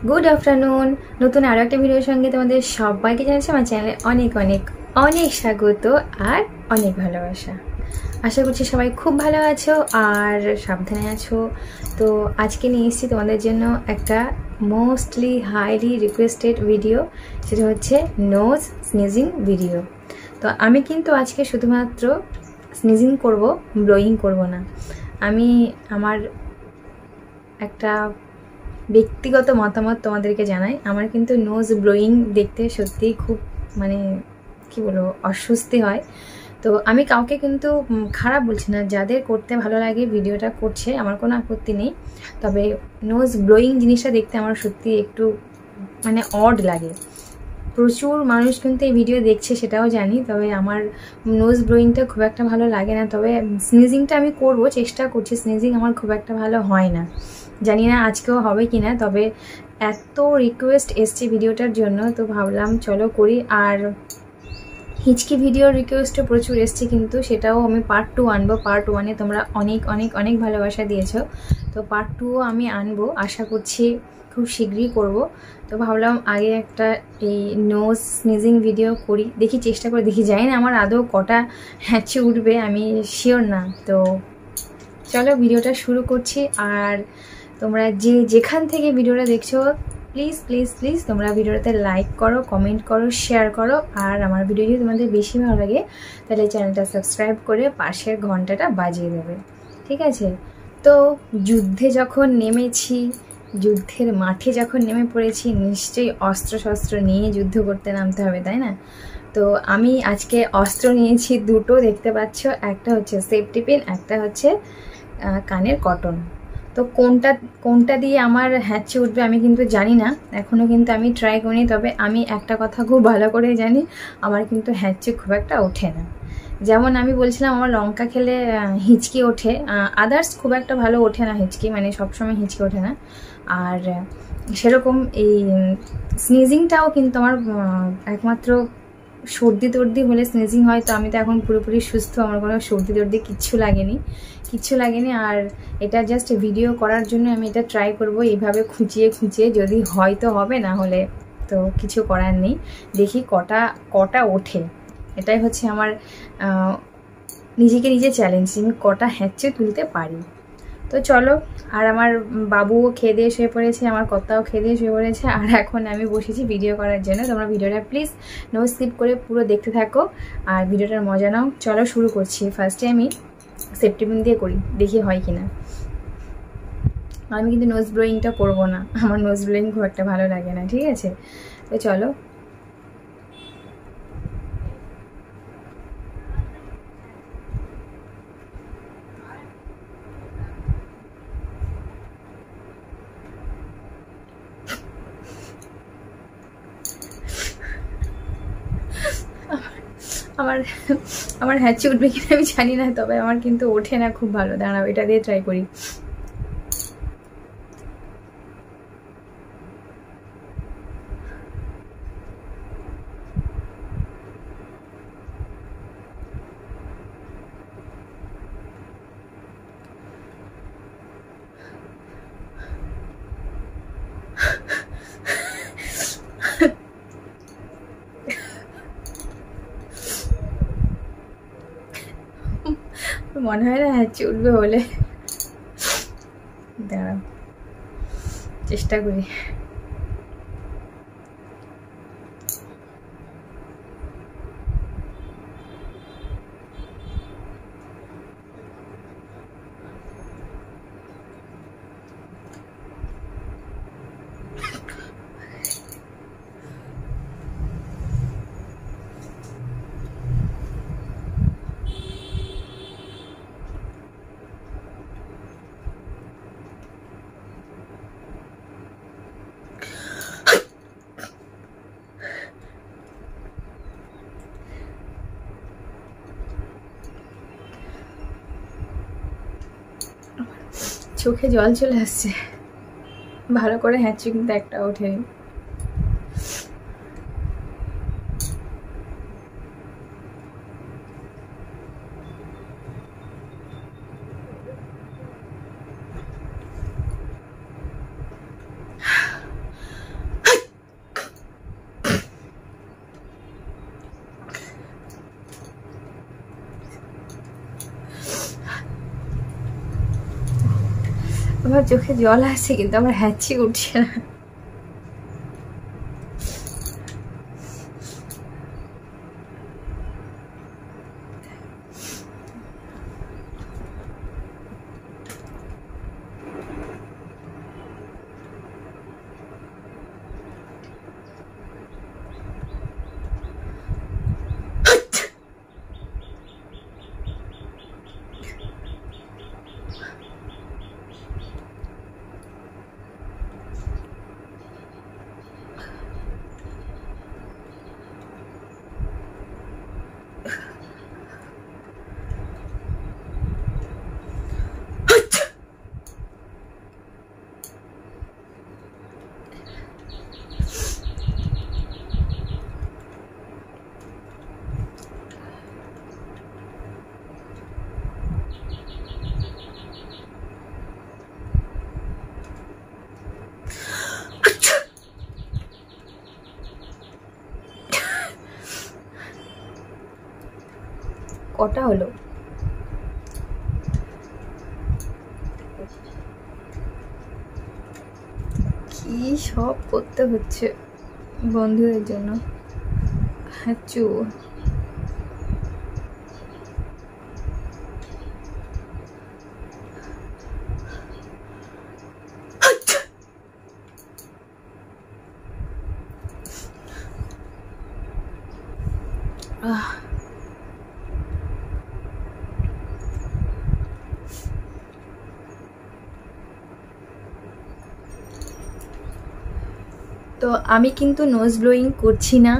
Good afternoon नतून आरो एक भिडियोर संगे तुम्हारे सबाइके जानाচ্ছি আমার চ্যানেলে অনেক অনেক অনেক স্বাগত আর অনেক ভালোবাসা। আশা করছি সবাই খুব ভালো আছো আর সাবধানে আছো। তো আজকে নিয়ে এসেছি তোমাদের জন্য একটা মোস্টলি হাইলি রিকোয়েস্টেড ভিডিও, সেটা হচ্ছে নোজ স্নিজিং ভিডিও। তো আমি কিন্তু আজকে শুধুমাত্র স্নিজিং করব, ব্লোয়িং করব না। আমি আমার একটা ব্যক্তিগত মতামত তোমাদেরকে জানাই। আমার কিন্তু নোজ ব্লোয়িং দেখতে সত্যিই খুব মানে কি বলবো অস্বস্তি হয়। তো আমি কাউকে কিন্তু খারাপ বলছি না, যাদের করতে ভালো লাগে ভিডিওটা করছে, আমার কোনো আপত্তি নেই। তবে নোজ ব্লোয়িং জিনিসটা দেখতে আমার সত্যি একটু মানে অড লাগে। প্রচুর মানুষ কিন্তু এই ভিডিও দেখছে সেটাও জানি, তবে আমার নোজ ব্লোয়িংটা খুব একটা ভালো লাগে না। তবে স্নিজিংটা আমি করব, চেষ্টা করছি। স্নিজিং আমার খুব একটা ভালো হয় না, জানি না আজকেও হবে কি না। তবে এত রিকোয়েস্ট এসছে ভিডিওটার জন্য, তো ভাবলাম চলো করি। আর হিচকি ভিডিওর রিকোয়েস্টও প্রচুর এসছে, কিন্তু সেটাও আমি পার্ট 2 আনবো। পার্ট 1-এ তোমরা অনেক অনেক অনেক ভালোবাসা দিয়েছো, তো পার্ট 2ও আমি আনবো, আশা করছি খুব শীঘ্রই করব। তো ভাবলাম আগে একটা এই নোজ স্নিজিং ভিডিও করি, দেখি চেষ্টা করে দেখি। জানি না আমার আদৌ কটা হ্যাঁচে উঠবে, আমি শিওর না। তো চলো ভিডিওটা শুরু করছি। আর তোমরা যেখান থেকে ভিডিওটা দেখছো প্লিজ প্লিজ প্লিজ তোমরা ভিডিওটাতে লাইক করো, কমেন্ট করো, শেয়ার করো। আর আমার ভিডিও যদি তোমাদের বেশি ভালো লাগে তাহলে চ্যানেলটা সাবস্ক্রাইব করে পাশের ঘন্টাটা বাজিয়ে দেবে, ঠিক আছে? তো যুদ্ধে যখন নেমেছি, যুদ্ধের মাঠে যখন নেমে পড়েছি, নিশ্চয়ই অস্ত্র শস্ত্র নিয়ে যুদ্ধ করতে নামতে হবে, তাই না? তো আমি আজকে অস্ত্র নিয়েছি দুটো, দেখতে পাচ্ছ। একটা হচ্ছে সেফটি পিন, একটা হচ্ছে কানের কটন। তো কোনটা দিয়ে আমার হ্যাঁচে উঠবে আমি কিন্তু জানি না, এখনও কিন্তু আমি ট্রাই করিনি। তবে আমি একটা কথা খুব ভালো করে জানি, আমার কিন্তু হ্যাঁচে খুব একটা ওঠে না। যেমন আমি বলছিলাম আমার লঙ্কা খেলে হিচকি ওঠে, আদার্স খুব একটা ভালো ওঠে না হিচকি, মানে সবসময় হিচকি ওঠে না। আর সেরকম এই স্নিজিংটাও কিন্তু আমার একমাত্র সর্দি টর্দি হলে স্নিজিং হয়। তো আমি তো এখন পুরোপুরি সুস্থ, আমার কোনো সর্দি টর্দি কিচ্ছু লাগেনি। আর এটা জাস্ট ভিডিও করার জন্য আমি এটা ট্রাই করব, এইভাবে খুঁচিয়ে খুঁচিয়ে। যদি হয় তো হবে, না হলে তো কিছু করার নেই। দেখি কটা ওঠে, এটাই হচ্ছে আমার নিজেকে নিজে চ্যালেঞ্জ, আমি কটা হ্যাঁচে তুলতে পারি। তো চলো। আর আমার বাবুও খেয়ে দিয়ে শুয়ে পড়েছে, আমার কর্তাও খেয়ে দিয়ে শুয়ে পড়েছে। আর এখন আমি বসেছি ভিডিও করার জন্য। তোমরা ভিডিওটা প্লিজ নো স্কিপ করে পুরো দেখতে থাকো আর ভিডিওটার মজা নাও। চলো শুরু করছি। ফার্স্টে আমি সেফটি পিন দিয়ে করি, দেখি হয় কি না। আমি কিন্তু নোজ ব্লোয়িংটা করবো না, আমার নোজ ব্লোয়িং খুব একটা ভালো লাগে না, ঠিক আছে? তো চলো। আমার হ্যাঁচে উঠবে কিনা আমি জানি না, তবে আমার কিন্তু ওঠে না খুব ভালো। দাঁড়াও, এটা দিয়ে ট্রাই করি। মনে হয় না হ্যাঁচে উঠবে বলে, দাঁড়াও চেষ্টা করি। চোখে জল চলে আসছে, ভালো করে হ্যাঁচে কিন্তু একটা ওঠেনি। আমার চোখে জল আসছে কিন্তু আমার হ্যাঁচি উঠছে না। কটা হলো? কি সব করতে হচ্ছে বন্ধুদের জন্য। হ্যাঁচু তো আমি কিন্তু নোজ ব্লোয়িং করছি না,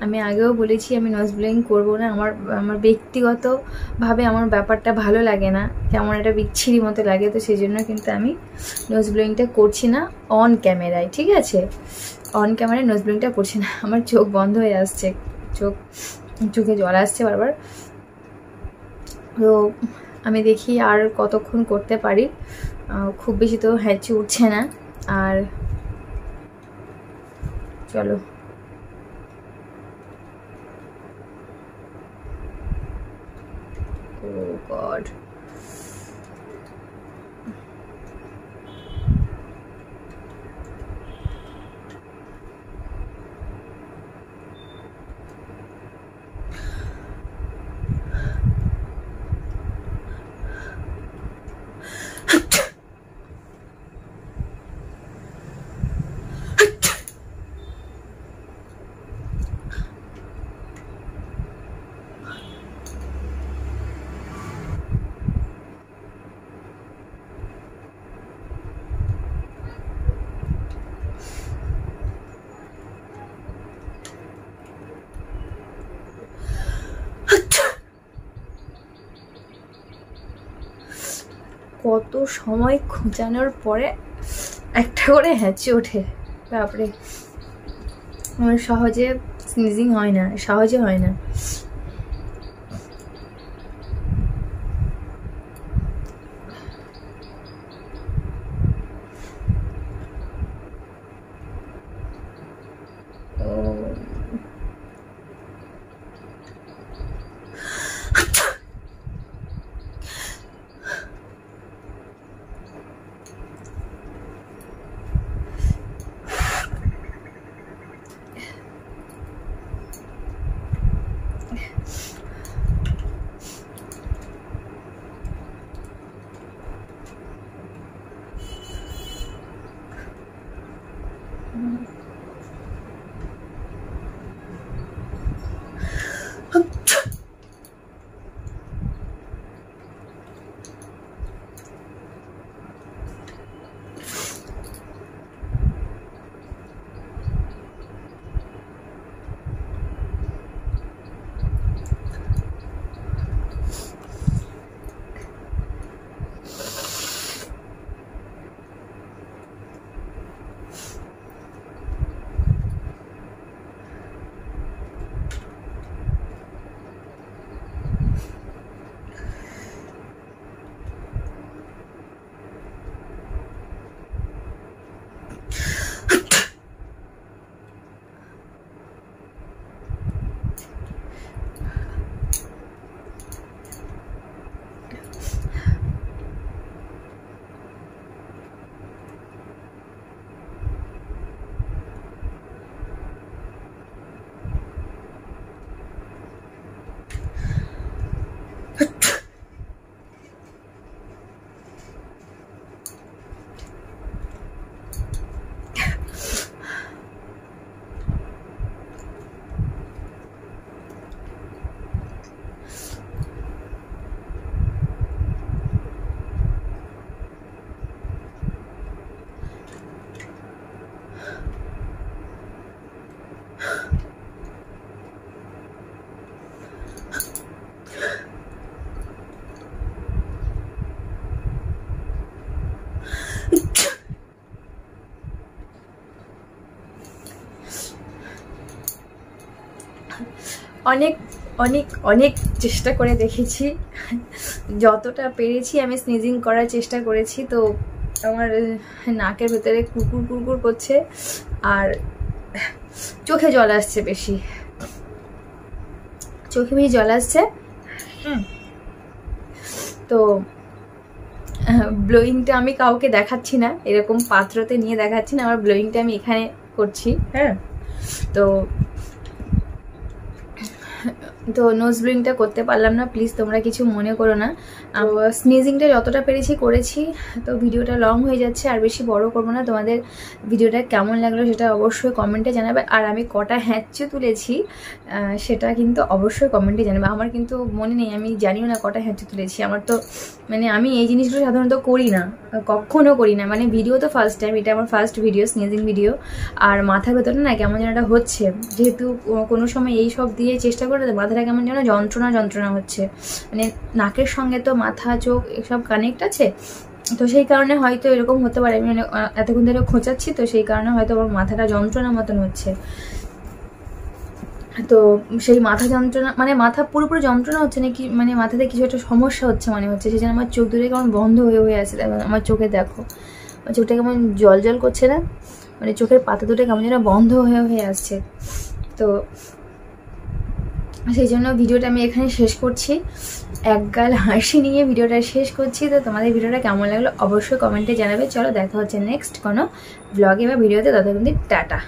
আমি আগেও বলেছি আমি নোজ ব্লোয়িং করবো না। আমার ব্যক্তিগতভাবে আমার ব্যাপারটা ভালো লাগে না, কেমন একটা বিচ্ছিরি মতো লাগে, তো সেই জন্য কিন্তু আমি নোজ ব্লোয়িংটা করছি না অন ক্যামেরায়, ঠিক আছে? অন ক্যামেরায় নোজ ব্লোয়িংটা করছি না। আমার চোখ বন্ধ হয়ে আসছে, চোখে জল আসছে বারবার। তো আমি দেখি আর কতক্ষণ করতে পারি, খুব বেশি তো হ্যাঁচি উঠছে না। আর চলো, oh god, কত সময় খোঁচানোর পরে একটা করে হ্যাঁচি ওঠে, বাপরে। আমার সহজে স্নিজিং হয় না, সহজে হয় না। অনেক অনেক অনেক চেষ্টা করে দেখেছি, যতটা পেরেছি আমি স্নিজিং করার চেষ্টা করেছি। তো আমার নাকের ভেতরে কুকুর কুকুর করছে আর চোখে জল আসছে, বেশি চোখে বেশি জল আসছে। তো ব্লোয়িংটা আমি কাউকে দেখাচ্ছি না, এরকম পাত্রতে নিয়ে দেখাচ্ছি না, আমার ব্লোয়িংটা আমি এখানে করছি। হ্যাঁ, তো নোজ ব্লোয়িংটা করতে পারলাম না, প্লিজ তোমরা কিছু মনে করো না। স্নিজিংটা যতটা পেরেছি করেছি। তো ভিডিওটা লং হয়ে যাচ্ছে, আর বেশি বড় করবো না। তোমাদের ভিডিওটা কেমন লাগলো সেটা অবশ্যই কমেন্টে জানাবে, আর আমি কটা হ্যাঁচু তুলেছি সেটা কিন্তু অবশ্যই কমেন্টে জানাবে। আমার কিন্তু মনে নেই, আমি জানিও না কটা হ্যাঁচু তুলেছি। আমার তো মানে আমি এই জিনিসগুলো সাধারণত করি না, কখনো করি না। মানে ভিডিও তো ফার্স্ট টাইম, এটা আমার ফার্স্ট ভিডিও, স্নিজিং ভিডিও। আর মাথার ভেতরে না কেমন যেন একটা হচ্ছে, যেহেতু কোনো সময় এই সব দিয়ে চেষ্টা করে মাথাটা কেমন যেন যন্ত্রণা যন্ত্রণা হচ্ছে। মানে নাকের সঙ্গে তো মাথা চোখ এসব কানেক্ট আছে, তো সেই কারণে হয়তো এরকম হতে পারে। আমি মানে এতক্ষণ ধরে খোঁচাচ্ছি, তো সেই কারণে হয়তো আমার মাথাটা যন্ত্রণা মতন হচ্ছে। তো সেই মাথা যন্ত্রণা মানে মাথা পুরোপুরি যন্ত্রণা হচ্ছে নাকি, মানে মাথাতে কিছু একটা সমস্যা হচ্ছে মনে হচ্ছে। সেই জন্য আমার চোখ দুটো কেমন বন্ধ হয়ে হয়ে আসে। আমার চোখে দেখো, আমার চোখটা কেমন জল জল করছে না, মানে চোখের পাতা দুটো কেমন যেন বন্ধ হয়ে হয়ে আসছে। তো সেই জন্য ভিডিওটা আমি এখানে শেষ করছি, একগাল হাসি নিয়ে ভিডিওটা শেষ করছি। তো তোমাদের ভিডিওটা কেমন লাগলো অবশ্যই কমেন্টে জানাবে। চলো দেখা হচ্ছে নেক্সট কোনো ব্লগে বা ভিডিওতে, ততক্ষণ টাটা।